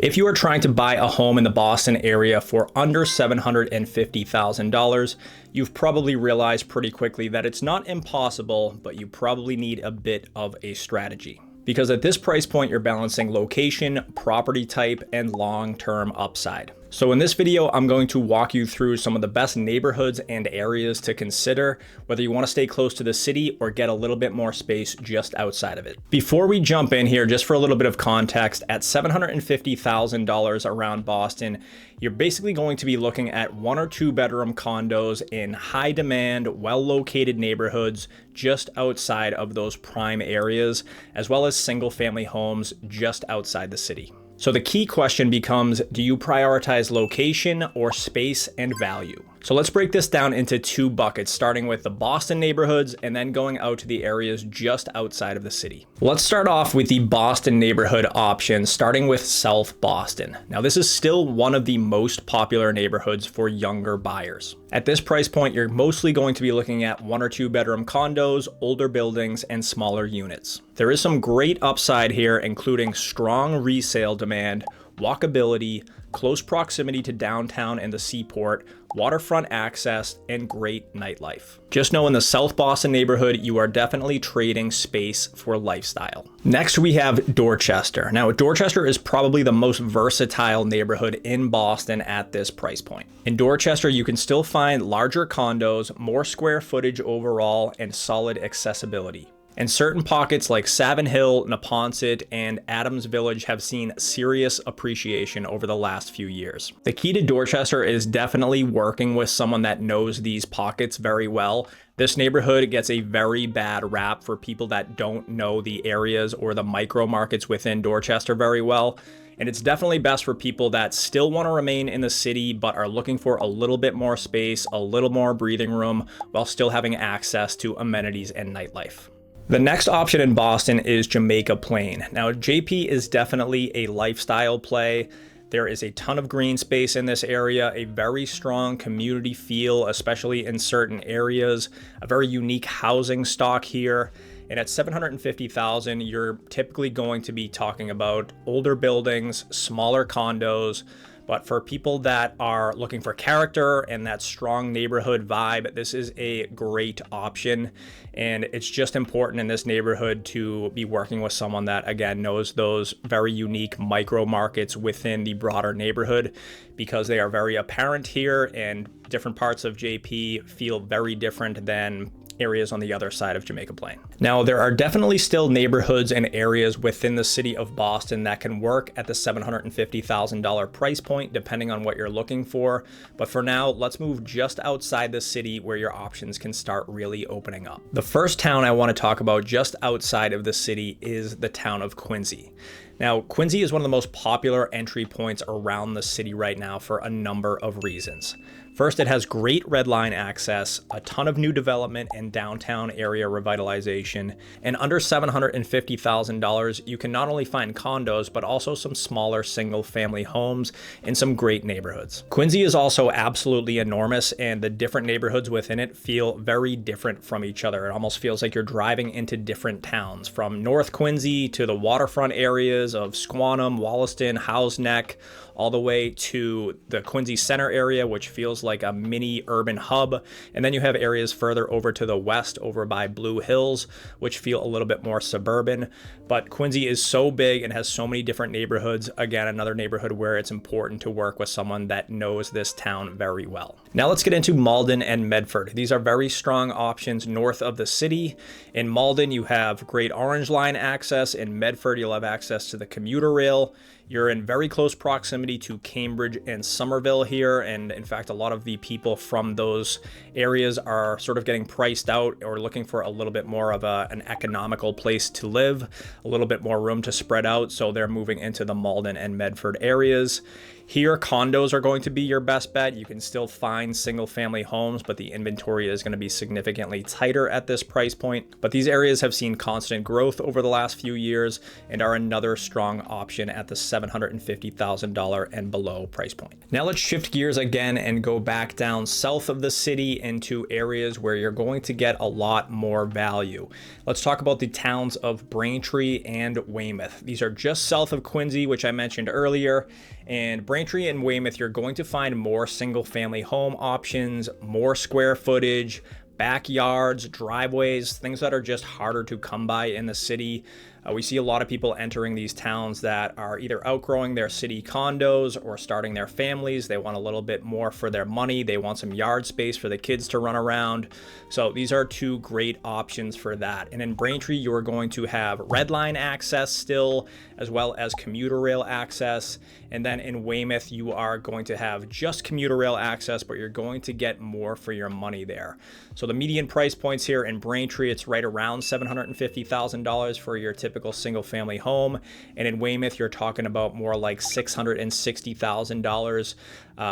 If you are trying to buy a home in the Boston area for under $750,000, you've probably realized pretty quickly that it's not impossible, but you probably need a bit of a strategy. Because at this price point, you're balancing location, property type, and long-term upside. So in this video, I'm going to walk you through some of the best neighborhoods and areas to consider, whether you want to stay close to the city or get a little bit more space just outside of it. Before we jump in here, just for a little bit of context, at $750,000 around Boston, you're basically going to be looking at 1 or 2 bedroom condos in high demand, well-located neighborhoods just outside of those prime areas, as well as single family homes just outside the city. So the key question becomes, do you prioritize location or space and value? So let's break this down into 2 buckets, starting with the Boston neighborhoods and then going out to the areas just outside of the city. Let's start off with the Boston neighborhood option, starting with South Boston. Now, this is still one of the most popular neighborhoods for younger buyers. At this price point, you're mostly going to be looking at 1 or 2 bedroom condos, older buildings, and smaller units. There is some great upside here, including strong resale demand, walkability, close proximity to downtown and the seaport, waterfront access, and great nightlife. Just know in the South Boston neighborhood, you are definitely trading space for lifestyle. Next, we have Dorchester. Now, Dorchester is probably the most versatile neighborhood in Boston at this price point. In Dorchester, you can still find larger condos, more square footage overall, and solid accessibility. And certain pockets like Savin Hill, Neponset, and Adams Village have seen serious appreciation over the last few years. The key to Dorchester is definitely working with someone that knows these pockets very well. This neighborhood gets a very bad rap for people that don't know the areas or the micro markets within Dorchester very well. And it's definitely best for people that still want to remain in the city, but are looking for a little bit more space, a little more breathing room, while still having access to amenities and nightlife. The next option in Boston is Jamaica Plain. Now, JP is definitely a lifestyle play. There is a ton of green space in this area, a very strong community feel, especially in certain areas, a very unique housing stock here. And at $750,000, you're typically going to be talking about older buildings, smaller condos. But for people that are looking for character and that strong neighborhood vibe, this is a great option. And it's just important in this neighborhood to be working with someone that, again, knows those very unique micro markets within the broader neighborhood, because they are very apparent here, and different parts of JP feel very different than areas on the other side of Jamaica Plain. Now, there are definitely still neighborhoods and areas within the city of Boston that can work at the $750,000 price point, depending on what you're looking for. But for now, let's move just outside the city where your options can start really opening up. The first town I want to talk about just outside of the city is the town of Quincy. Now, Quincy is one of the most popular entry points around the city right now for a number of reasons. First, it has great red line access, a ton of new development and downtown area revitalization, and under $750,000, you can not only find condos, but also some smaller single family homes in some great neighborhoods. Quincy is also absolutely enormous, and the different neighborhoods within it feel very different from each other. It almost feels like you're driving into different towns, from North Quincy to the waterfront areas of Squantum, Wollaston, Howe's Neck, all the way to the Quincy Center area, which feels like a mini urban hub. And then you have areas further over to the west, over by Blue Hills, which feel a little bit more suburban. But Quincy is so big and has so many different neighborhoods. Again, another neighborhood where it's important to work with someone that knows this town very well. Now let's get into Malden and Medford. These are very strong options north of the city. In Malden, you have great Orange Line access. In Medford, you'll have access to the Commuter Rail. You're in very close proximity to Cambridge and Somerville here, and in fact, a lot of the people from those areas are sort of getting priced out or looking for a little bit more of an economical place to live, a little bit more room to spread out, so they're moving into the Malden and Medford areas. Here, condos are going to be your best bet. You can still find single family homes, but the inventory is going to be significantly tighter at this price point. But these areas have seen constant growth over the last few years and are another strong option at the $750,000 and below price point. Now let's shift gears again and go back down south of the city into areas where you're going to get a lot more value. Let's talk about the towns of Braintree and Weymouth. These are just south of Quincy, which I mentioned earlier. And Braintree and Weymouth, you're going to find more single family home options, more square footage, backyards, driveways, things that are just harder to come by in the city. We see a lot of people entering these towns that are either outgrowing their city condos or starting their families. They want a little bit more for their money. They want some yard space for the kids to run around. So these are two great options for that. And in Braintree, you're going to have red line access still, as well as commuter rail access. And then in Weymouth, you are going to have just commuter rail access, but you're going to get more for your money there. So the median price points here in Braintree, it's right around $750,000 for your typical single family home. And in Weymouth, you're talking about more like $660,000.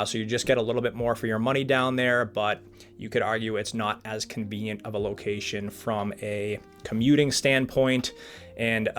So you just get a little bit more for your money down there, but you could argue it's not as convenient of a location from a commuting standpoint. And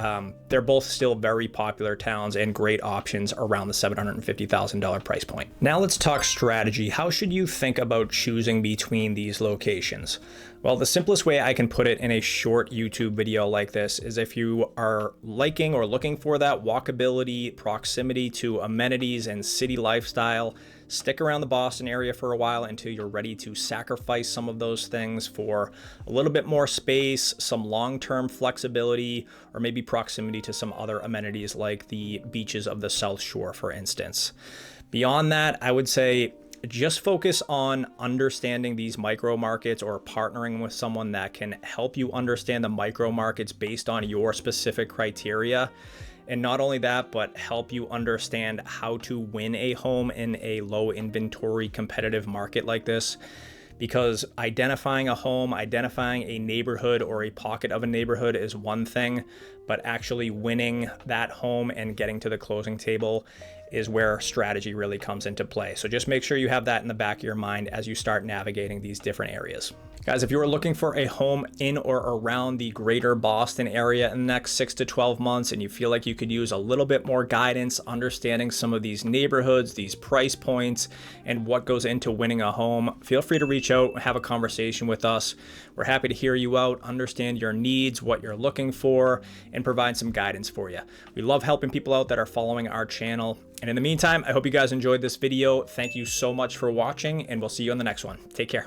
they're both still very popular towns and great options around the $750,000 price point. Now let's talk strategy. How should you think about choosing between these locations? Well, the simplest way I can put it in a short YouTube video like this is if you are liking or looking for that walkability, proximity to amenities and city lifestyle, stick around the Boston area for a while until you're ready to sacrifice some of those things for a little bit more space, some long-term flexibility, or maybe proximity to some other amenities like the beaches of the South Shore, for instance. Beyond that, I would say just focus on understanding these micro markets or partnering with someone that can help you understand the micro markets based on your specific criteria. And not only that, but help you understand how to win a home in a low inventory competitive market like this. Because identifying a home, identifying a neighborhood or a pocket of a neighborhood is one thing, but actually winning that home and getting to the closing table is where strategy really comes into play. So just make sure you have that in the back of your mind as you start navigating these different areas. Guys, if you are looking for a home in or around the greater Boston area in the next 6 to 12 months, and you feel like you could use a little bit more guidance, understanding some of these neighborhoods, these price points, and what goes into winning a home, feel free to reach out, have a conversation with us. We're happy to hear you out, understand your needs, what you're looking for, and provide some guidance for you. We love helping people out that are following our channel. And in the meantime, I hope you guys enjoyed this video. Thank you so much for watching, and we'll see you on the next one. Take care.